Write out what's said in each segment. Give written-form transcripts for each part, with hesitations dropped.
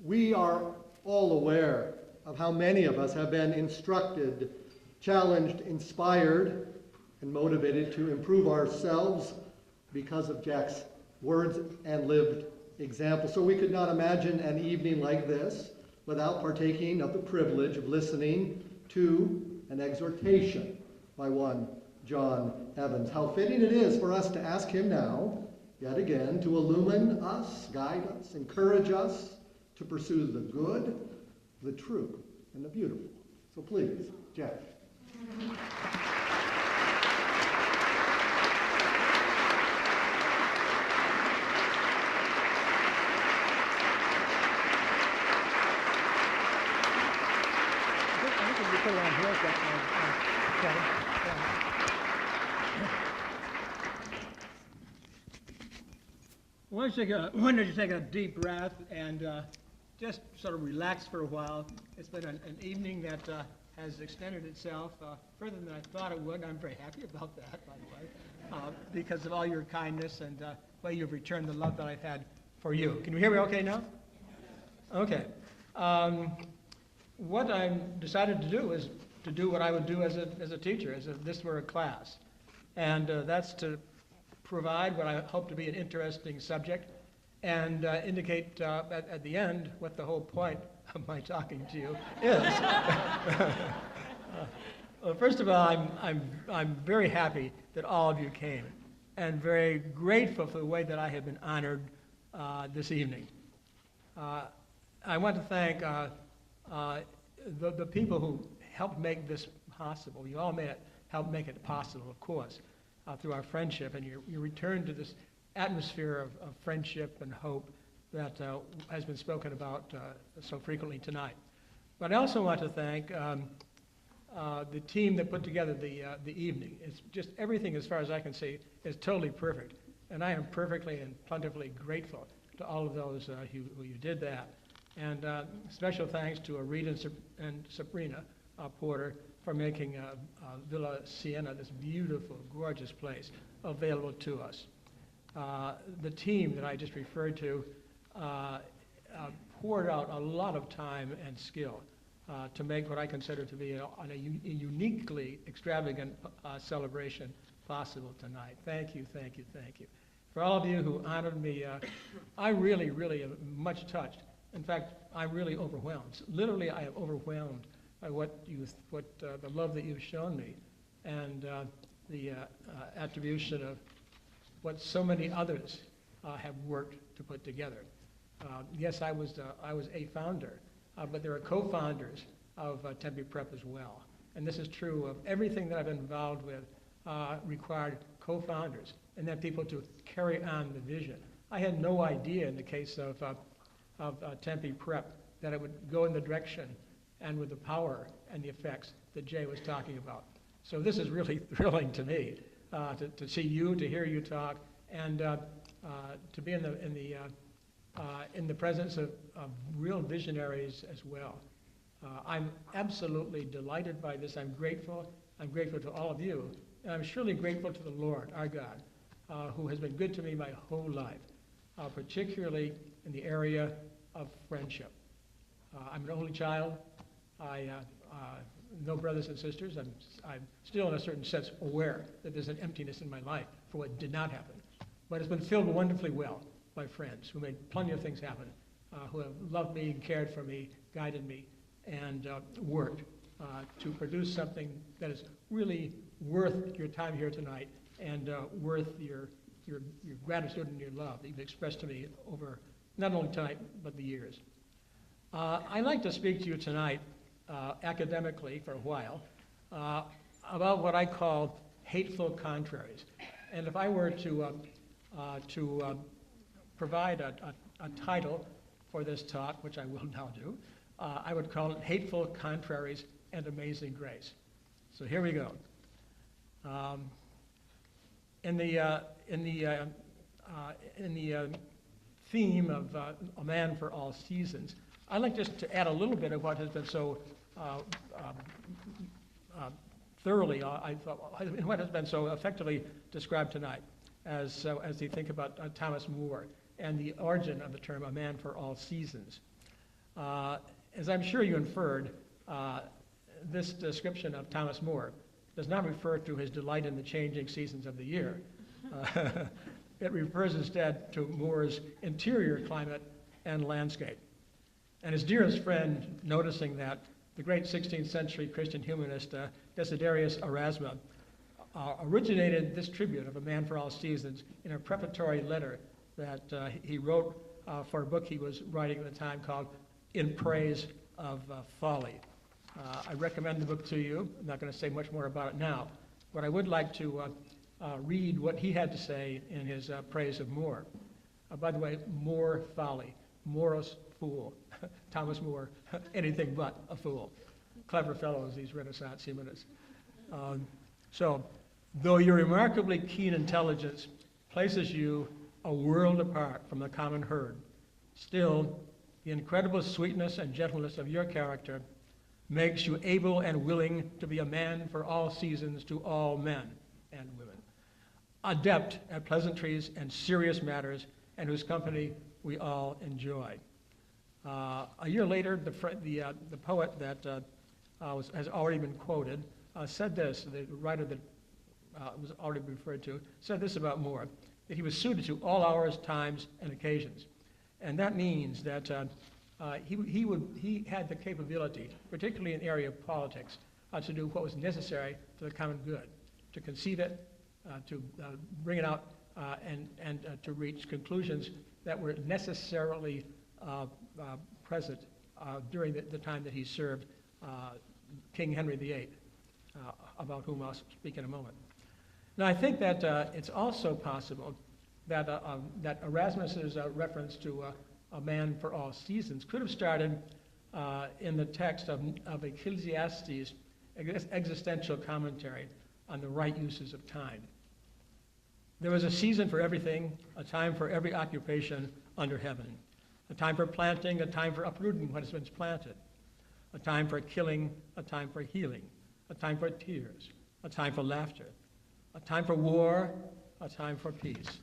We are all aware of how many of us have been instructed, challenged, inspired, and motivated to improve ourselves because of Jack's words and lived example. So we could not imagine an evening like this without partaking of the privilege of listening to an exhortation by one John Evans. How fitting it is for us to ask him now, yet again, to illumine us, guide us, encourage us to pursue the good, the true, and the beautiful. So please, Jack. Put it on here. Okay. Why don't you take a deep breath and just sort of relax for a while. It's been an evening that has extended itself further than I thought it would. I'm very happy about that, by the way, because of all your kindness and the way you've returned the love that I've had for you. Can you hear me okay now? Okay. What I decided to do is to do what I would do as a teacher, as if this were a class. And that's to provide what I hope to be an interesting subject and indicate at the end what the whole point of my talking to you is. Well, first of all, I'm very happy that all of you came and very grateful for the way that I have been honored this evening. I want to thank the people who helped make this possible. You all helped make it possible, of course, through our friendship and your return to this atmosphere of friendship and hope that has been spoken about so frequently tonight. But I also want to thank the team that put together the evening. It's just everything, as far as I can see, is totally perfect. And I am perfectly and plentifully grateful to all of those who you did that. And special thanks to Rita and Sabrina Porter for making Villa Siena, this beautiful, gorgeous place, available to us. The team that I just referred to poured out a lot of time and skill to make what I consider to be a uniquely extravagant celebration possible tonight. Thank you, thank you, thank you. For all of you who honored me, I really, really am much touched. In fact, I'm really overwhelmed. Literally, I am overwhelmed by the love that you've shown me and the attribution of what so many others have worked to put together. Yes, I was a founder, but there are co-founders of Tempe Prep as well. And this is true of everything that I've been involved with required co-founders and then people to carry on the vision. I had no idea in the case of Tempe Prep that it would go in the direction and with the power and the effects that Jay was talking about. So this is really thrilling to me, to see you, to hear you talk, and to be in the presence of real visionaries as well. I'm absolutely delighted by this. I'm grateful. I'm grateful to all of you. And I'm surely grateful to the Lord, our God, who has been good to me my whole life, particularly in the area of friendship. I'm an only child. I no brothers and sisters. I'm still, in a certain sense, aware that there's an emptiness in my life for what did not happen. But it's been filled wonderfully well by friends who made plenty of things happen, who have loved me, cared for me, guided me, and worked to produce something that is really worth your time here tonight and worth your gratitude and your love that you've expressed to me over not only tonight, but the years. I'd like to speak to you tonight academically for a while about what I call hateful contraries. And if I were to provide a title for this talk, which I will now do, I would call it Hateful Contraries and Amazing Grace. So here we go. In the theme of A Man for All Seasons, I'd like just to add a little bit of what has been so thoroughly, I thought, what has been so effectively described tonight, as you think about Thomas More and the origin of the term "a man for all seasons." As I'm sure you inferred, this description of Thomas More does not refer to his delight in the changing seasons of the year. It refers instead to More's interior climate and landscape. And his dearest friend, noticing that, the great 16th century Christian humanist Desiderius Erasmus originated this tribute of a man for all seasons in a preparatory letter that he wrote for a book he was writing at the time called In Praise of Folly. I recommend the book to you. I'm not going to say much more about it now, but I would like to read what he had to say in his praise of More. By the way, More folly, Morus fool, Thomas More, anything but a fool. Clever fellows, these Renaissance humanists. So, though your remarkably keen intelligence places you a world apart from the common herd, still, the incredible sweetness and gentleness of your character makes you able and willing to be a man for all seasons to all men and women, adept at pleasantries and serious matters, and whose company we all enjoy. A year later, the poet that has already been quoted said this, the writer that was already referred to, said this about More, that he was suited to all hours, times, and occasions. And that means that he had the capability, particularly in the area of politics, to do what was necessary for the common good, to conceive it, to bring it out, and to reach conclusions that were necessarily present during the time that he served King Henry VIII, about whom I'll speak in a moment. Now, I think that it's also possible that that Erasmus's reference to a man for all seasons could have started in the text of Ecclesiastes' existential commentary on the right uses of time. There was a season for everything, a time for every occupation under heaven, a time for planting, a time for uprooting what has been planted, a time for killing, a time for healing, a time for tears, a time for laughter, a time for war, a time for peace.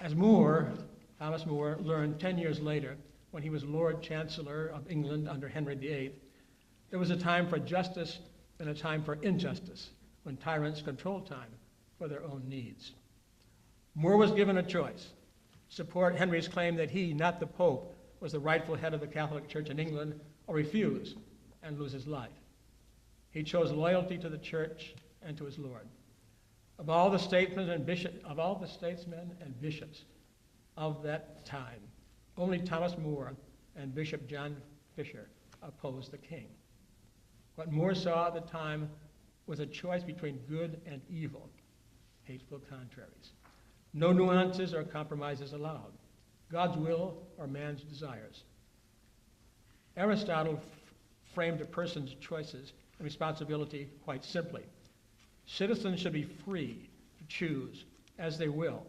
As Thomas More learned 10 years later, when he was Lord Chancellor of England under Henry VIII, there was a time for justice and a time for injustice, when tyrants controlled time for their own needs. More was given a choice: support Henry's claim that he, not the Pope, was the rightful head of the Catholic Church in England, or refuse and lose his life. He chose loyalty to the Church and to his Lord. Of all the statesmen and bishops of that time, only Thomas More and Bishop John Fisher opposed the king. What More saw at the time was a choice between good and evil, hateful contraries. No nuances or compromises allowed. God's will or man's desires. Aristotle framed a person's choices and responsibility quite simply. Citizens should be free to choose as they will,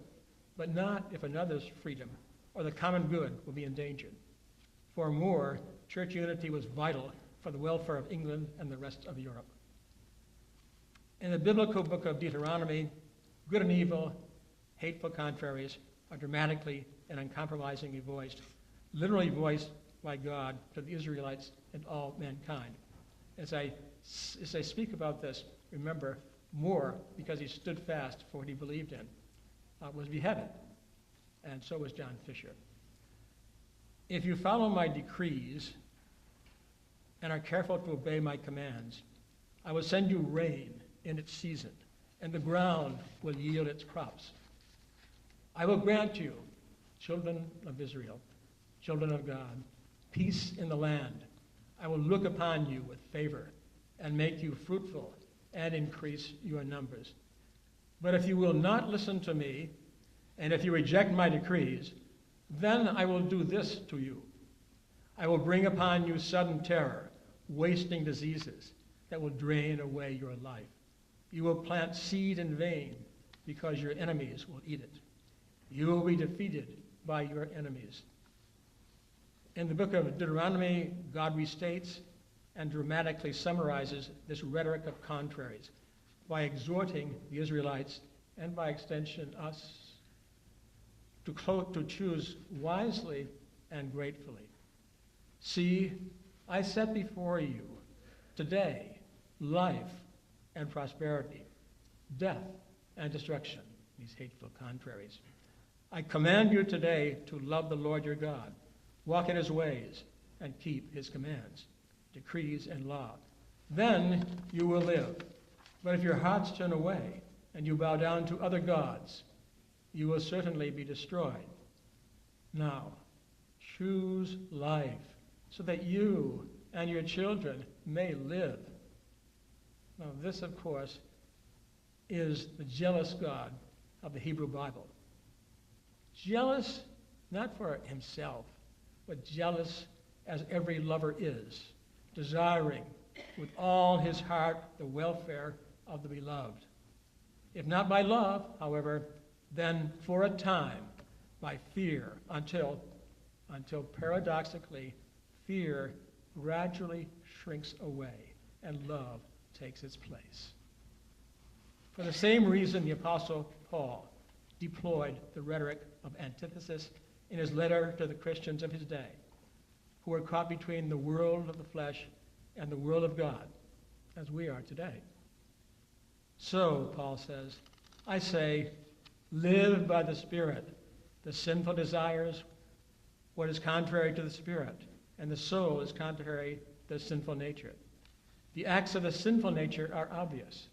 but not if another's freedom or the common good will be endangered. For More, church unity was vital for the welfare of England and the rest of Europe. In the biblical book of Deuteronomy, good and evil, hateful contraries are dramatically and uncompromisingly voiced, literally voiced by God to the Israelites and all mankind. As I speak about this, remember, More, because he stood fast for what he believed in, was beheaded, and so was John Fisher. If you follow my decrees and are careful to obey my commands, I will send you rain in its season, and the ground will yield its crops. I will grant you, children of Israel, children of God, peace in the land. I will look upon you with favor and make you fruitful and increase your numbers. But if you will not listen to me, and if you reject my decrees, then I will do this to you. I will bring upon you sudden terror, wasting diseases that will drain away your life. You will plant seed in vain because your enemies will eat it. You will be defeated by your enemies. In the book of Deuteronomy, God restates and dramatically summarizes this rhetoric of contraries by exhorting the Israelites, and by extension us, to choose wisely and gratefully. See, I set before you today life and prosperity, death and destruction, these hateful contraries. I command you today to love the Lord your God, walk in his ways, and keep his commands, decrees, and law. Then you will live. But if your hearts turn away and you bow down to other gods, you will certainly be destroyed. Now, choose life so that you and your children may live. Now, this, of course, is the jealous God of the Hebrew Bible. Jealous not for himself, but jealous as every lover is, desiring with all his heart the welfare of the beloved. If not by love, however, then for a time by fear, until paradoxically fear gradually shrinks away and love takes its place. For the same reason, the Apostle Paul deployed the rhetoric of antithesis in his letter to the Christians of his day, who were caught between the world of the flesh and the world of God, as we are today. So, Paul says, I say, live by the Spirit. The sinful desires what is contrary to the Spirit, and the soul is contrary to the sinful nature. The acts of the sinful nature are obvious: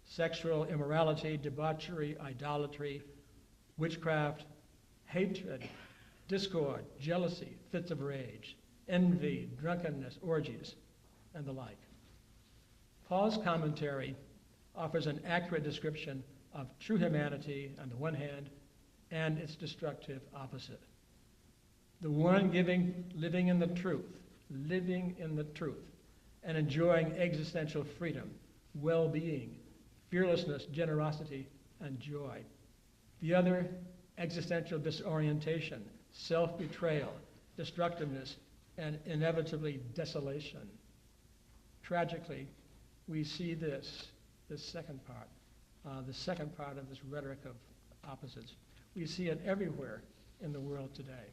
sexual immorality, debauchery, idolatry, witchcraft, hatred, discord, jealousy, fits of rage, envy, drunkenness, orgies, and the like. Paul's commentary offers an accurate description of true humanity on the one hand and its destructive opposite. The one living in the truth, and enjoying existential freedom, well-being, fearlessness, generosity, and joy. The other, existential disorientation, self-betrayal, destructiveness, and inevitably desolation. Tragically, we see the second part of this rhetoric of opposites. We see it everywhere in the world today.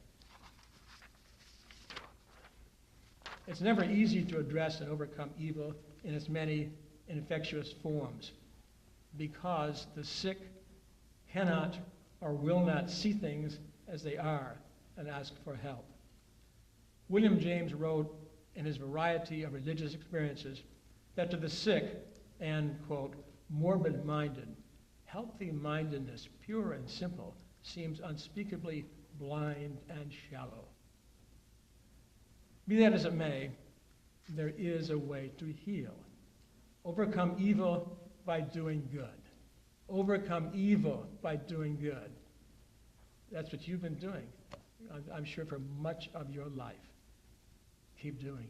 It's never easy to address and overcome evil in its many infectious forms, because the sick cannot or will not see things as they are and ask for help. William James wrote in his Variety of Religious Experiences that to the sick and, quote, morbid-minded, healthy-mindedness, pure and simple, seems unspeakably blind and shallow. Be that as it may, there is a way to heal. Overcome evil by doing good. Overcome evil by doing good. That's what you've been doing, I'm sure, for much of your life. Keep doing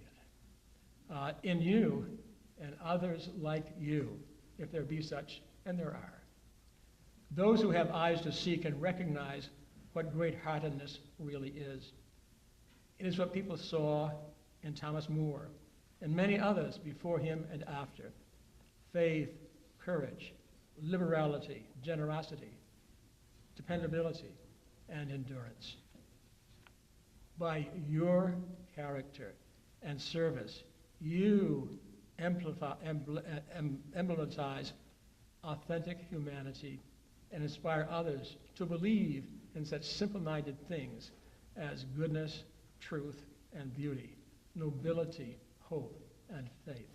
it. In you and others like you, if there be such, and there are. Those who have eyes to see can recognize what great-heartedness really is. It is what people saw in Thomas More and many others before him and after. Faith, courage, liberality, generosity, dependability, and endurance. By your character and service, you emblematize authentic humanity and inspire others to believe in such simple-minded things as goodness, truth, and beauty, nobility, hope, and faith.